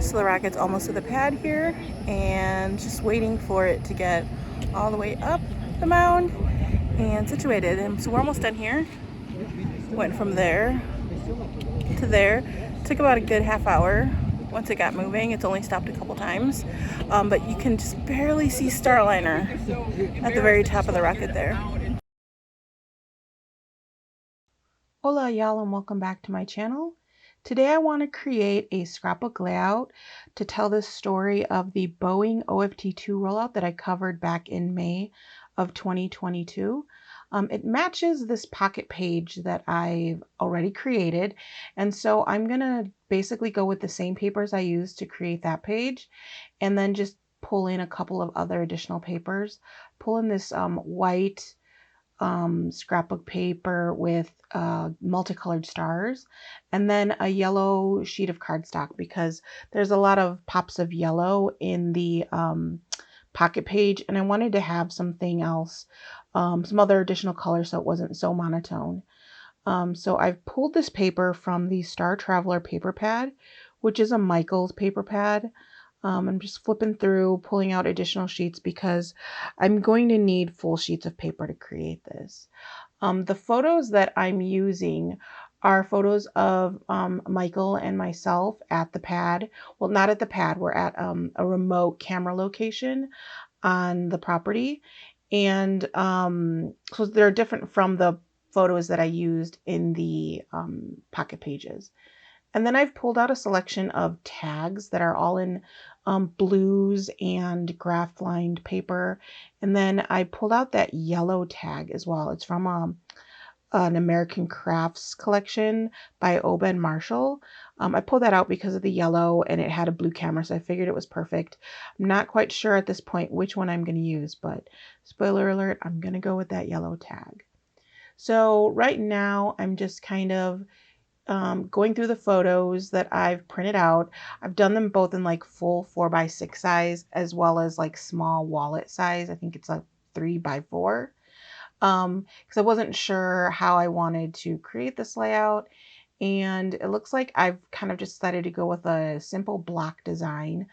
So the rocket's almost to the pad here, and just waiting for it to get all the way up the mound and situated. And so we're almost done here. Went from there to there. Took about a good half hour. Once it got moving, it's only stopped a couple times, but you can just barely see Starliner at the very top of the rocket there. Hola y'all, and welcome back to my channel. Today I want to create a scrapbook layout to tell the story of the Boeing OFT-2 rollout that I covered back in May of 2022. It matches this pocket page that I've already created, and so I'm going to basically go with the same papers I used to create that page and then just pull in a couple of other additional papers. Pull in this white scrapbook paper with multicolored stars, and then a yellow sheet of cardstock because there's a lot of pops of yellow in the pocket page, and I wanted to have something else, some other additional color so it wasn't so monotone. So I've pulled this paper from the Star Traveler paper pad, which is a Michaels paper pad. I'm just flipping through, pulling out additional sheets because I'm going to need full sheets of paper to create this. The photos that I'm using are photos of Michael and myself at the pad. Well, not at the pad. We're at a remote camera location on the property. And so they're different from the photos that I used in the pocket pages. And then I've pulled out a selection of tags that are all in blues and graph lined paper. And then I pulled out that yellow tag as well. It's from an American Crafts collection by Oben Marshall. I pulled that out because of the yellow and it had a blue camera, so I figured it was perfect. I'm not quite sure at this point which one I'm going to use, but spoiler alert, I'm going to go with that yellow tag. So right now I'm just kind of going through the photos that I've printed out. I've done them both in like full 4x6 size as well as like small wallet size. I think it's a 3x4. Because I wasn't sure how I wanted to create this layout. And it looks like I've kind of just decided to go with a simple block design.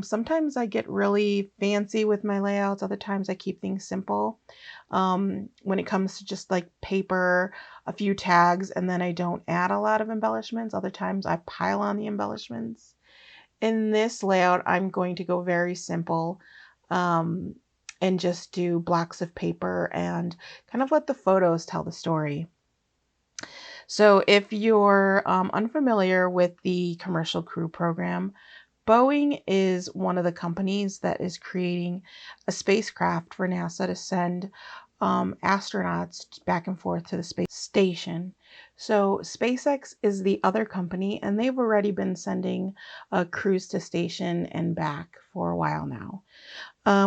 Sometimes I get really fancy with my layouts. Other times I keep things simple. When it comes to just like paper, a few tags, and then I don't add a lot of embellishments. Other times I pile on the embellishments. In this layout, I'm going to go very simple. And just do blocks of paper and kind of let the photos tell the story. So if you're unfamiliar with the Commercial Crew Program, Boeing is one of the companies that is creating a spacecraft for NASA to send astronauts back and forth to the space station. So SpaceX is the other company, and they've already been sending crews to station and back for a while now.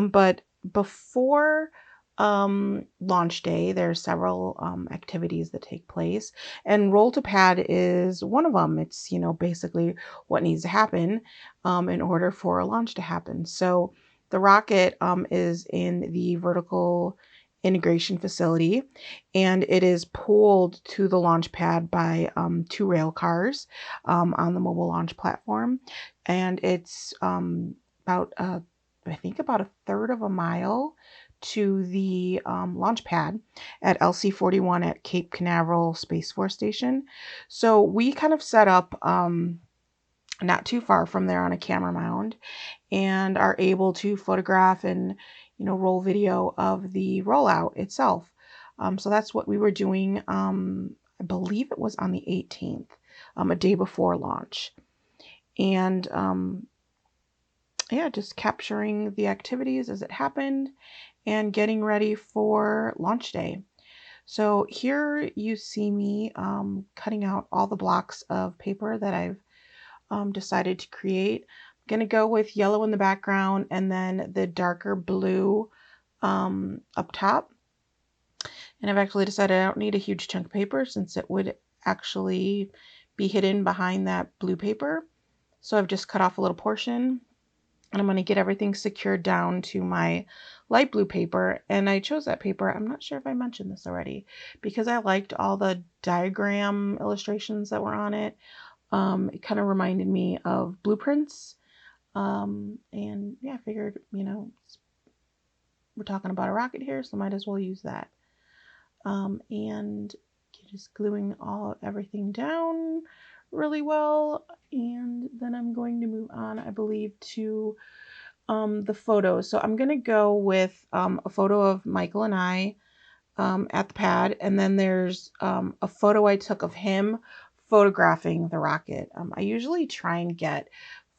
But before launch day, there's several activities that take place, and roll to pad is one of them. It's, you know, basically what needs to happen in order for a launch to happen. So the rocket is in the vertical integration facility, and it is pulled to the launch pad by 2 rail cars on the mobile launch platform, and it's about I think about a third of a mile to the launch pad at LC-41 at Cape Canaveral Space Force Station. So we kind of set up not too far from there on a camera mound and are able to photograph and, you know, roll video of the rollout itself. So that's what we were doing. I believe it was on the 18th, a day before launch. And yeah, just capturing the activities as it happened and getting ready for launch day. So here you see me cutting out all the blocks of paper that I've decided to create. I'm going to go with yellow in the background and then the darker blue up top. And I've actually decided I don't need a huge chunk of paper since it would actually be hidden behind that blue paper. So I've just cut off a little portion. And I'm going to get everything secured down to my light blue paper. And I chose that paper, I'm not sure if I mentioned this already, because I liked all the diagram illustrations that were on it. It kind of reminded me of blueprints. And yeah, I figured, we're talking about a rocket here, so might as well use that. And just gluing everything down really well. And then I'm going to move on, I believe, to the photos. So I'm going to go with a photo of Michael and I at the pad. And then there's a photo I took of him photographing the rocket. I usually try and get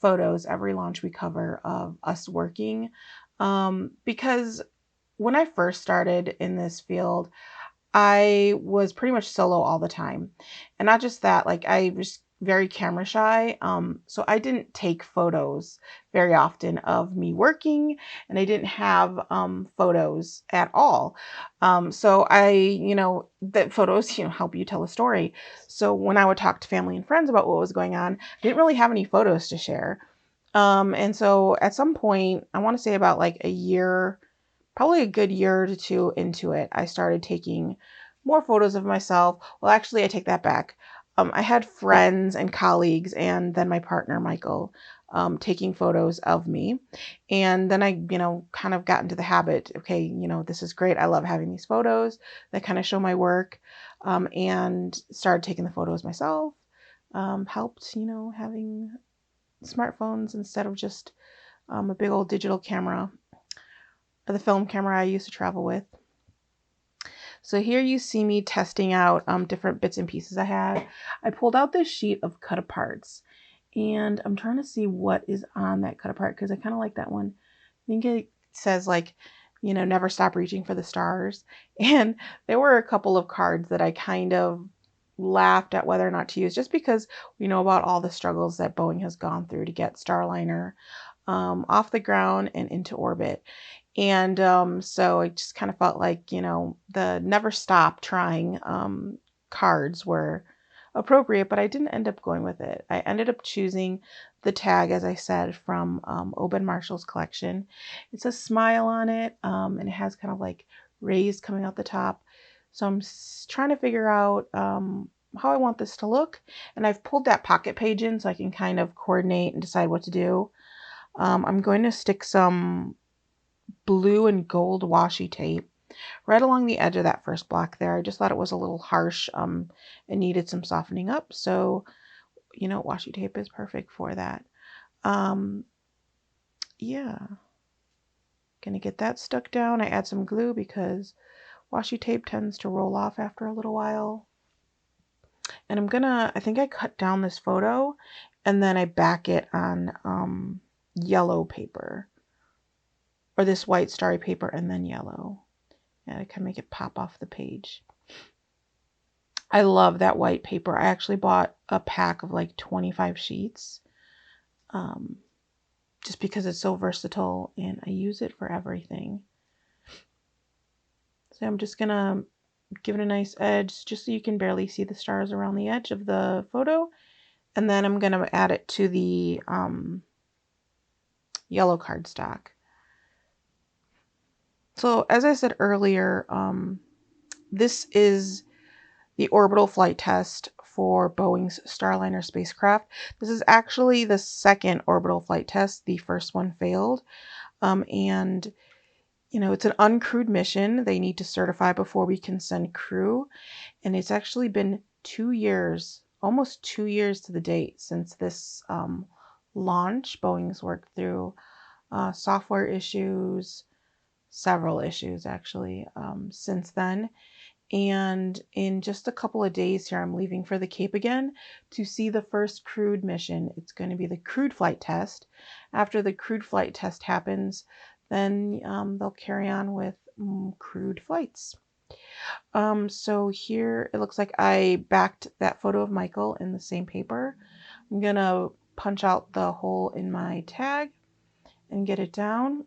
photos every launch we cover of us working because when I first started in this field, I was pretty much solo all the time. And not just that, like I was very camera shy. So I didn't take photos very often of me working, and I didn't have photos at all. So the photos, help you tell a story. So when I would talk to family and friends about what was going on, I didn't really have any photos to share. And so at some point, I want to say about like a year, probably a good year or two into it, I started taking more photos of myself. Well, actually, I take that back. I had friends and colleagues, and then my partner, Michael, taking photos of me. And then I, kind of got into the habit. Okay, this is great. I love having these photos that kind of show my work, and started taking the photos myself. Helped, having smartphones instead of just a big old digital camera, or the film camera I used to travel with. So here you see me testing out different bits and pieces I had. I pulled out this sheet of cut aparts, and I'm trying to see what is on that cut apart because I kind of like that one. I think it says like, never stop reaching for the stars. And there were a couple of cards that I kind of laughed at whether or not to use, just because we know about all the struggles that Boeing has gone through to get Starliner off the ground and into orbit. And so I just kind of felt like, the never stop trying cards were appropriate, but I didn't end up going with it. I ended up choosing the tag, as I said, from Oben Marshall's collection. It's a smile on it, and it has kind of like rays coming out the top. So I'm trying to figure out how I want this to look. And I've pulled that pocket page in so I can kind of coordinate and decide what to do. I'm going to stick some blue and gold washi tape right along the edge of that first block there. I just thought it was a little harsh and needed some softening up. So, washi tape is perfect for that. Yeah. Gonna get that stuck down. I add some glue because washi tape tends to roll off after a little while. And I think I cut down this photo and then I back it on yellow paper, or this white starry paper and then yellow. And I can make it pop off the page. I love that white paper. I actually bought a pack of like 25 sheets just because it's so versatile and I use it for everything. So I'm just going to give it a nice edge just so you can barely see the stars around the edge of the photo. And then I'm going to add it to the yellow cardstock. So as I said earlier, this is the orbital flight test for Boeing's Starliner spacecraft. This is actually the second orbital flight test. The first one failed. And, it's an uncrewed mission. They need to certify before we can send crew. And it's actually been 2 years, almost 2 years to the date since this launch. Boeing's worked through software issues, several issues actually, since then. And in just a couple of days here, I'm leaving for the Cape again to see the first crewed mission. It's going to be the crewed flight test. After the crewed flight test happens, then they'll carry on with crewed flights. So here it looks like I backed that photo of Michael in the same paper. I'm going to punch out the hole in my tag and get it down.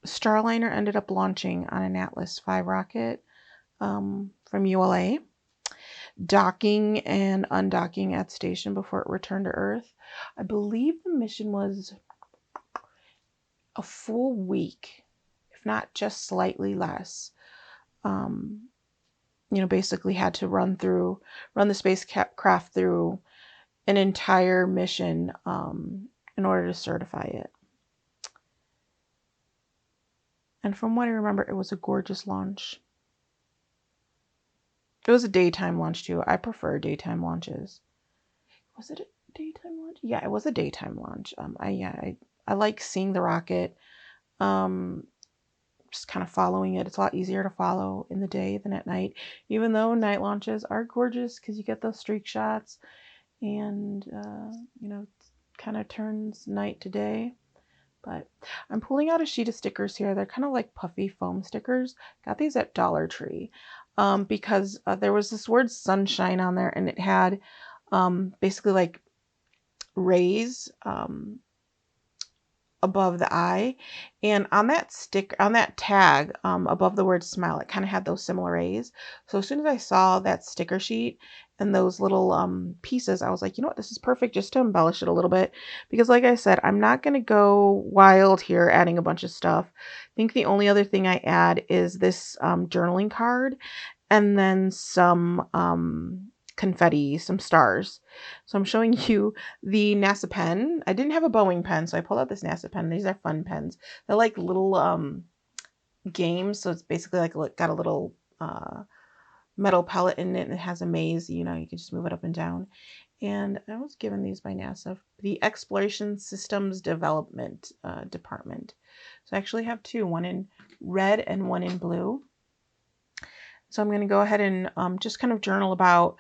Starliner ended up launching on an Atlas V rocket from ULA, docking and undocking at station before it returned to Earth. I believe the mission was a full week, if not just slightly less. basically had to run the spacecraft through an entire mission in order to certify it. And from what I remember, it was a gorgeous launch. It was a daytime launch too. I prefer daytime launches. Was it a daytime launch? Yeah, it was a daytime launch. I like seeing the rocket. Just kind of following it. It's a lot easier to follow in the day than at night, even though night launches are gorgeous because you get those streak shots and, it kind of turns night to day. But I'm pulling out a sheet of stickers here. They're kind of like puffy foam stickers. Got these at Dollar Tree because there was this word sunshine on there, and it had basically like rays above the eye, and on that tag above the word smile, it kind of had those similar rays. So as soon as I saw that sticker sheet and those little pieces, I was like, you know what, this is perfect just to embellish it a little bit, because like I said, I'm not going to go wild here adding a bunch of stuff. I think the only other thing I add is this journaling card, and then some confetti, some stars. So I'm showing you the NASA pen. I didn't have a Boeing pen, so I pulled out this NASA pen. These are fun pens. They're like little games. So it's basically like got a little metal pellet in it, and it has a maze. You can just move it up and down. And I was given these by NASA, the Exploration Systems Development Department. So I actually have two, one in red and one in blue. So I'm going to go ahead and just kind of journal about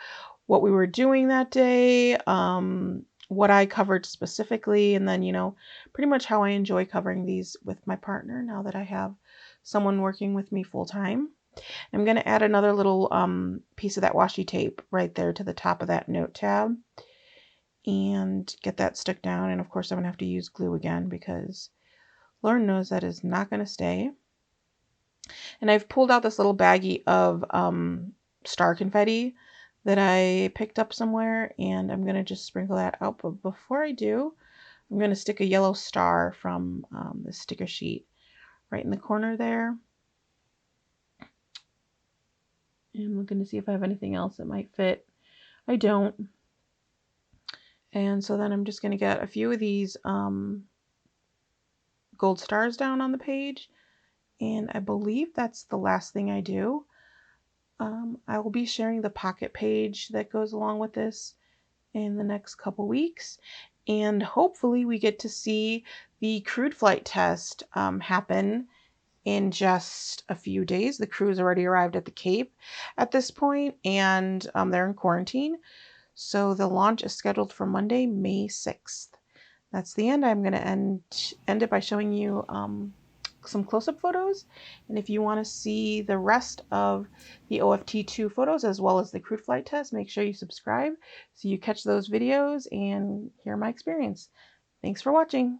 what we were doing that day, what I covered specifically, and then, pretty much how I enjoy covering these with my partner now that I have someone working with me full time. I'm going to add another little piece of that washi tape right there to the top of that note tab and get that stuck down. And of course, I'm going to have to use glue again because Lauren knows that is not going to stay. And I've pulled out this little baggie of star confetti that I picked up somewhere, and I'm going to just sprinkle that out. But before I do, I'm going to stick a yellow star from the sticker sheet right in the corner there. And I'm looking to see if I have anything else that might fit. I don't. And so then I'm just going to get a few of these gold stars down on the page. And I believe that's the last thing I do. I will be sharing the pocket page that goes along with this in the next couple weeks. And hopefully we get to see the crewed flight test happen in just a few days. The crew has already arrived at the Cape at this point, and they're in quarantine. So the launch is scheduled for Monday, May 6th. That's the end. I'm going to end it by showing you some close-up photos. And if you want to see the rest of the OFT-2 photos as well as the crewed flight test, make sure you subscribe so you catch those videos and hear my experience. Thanks for watching.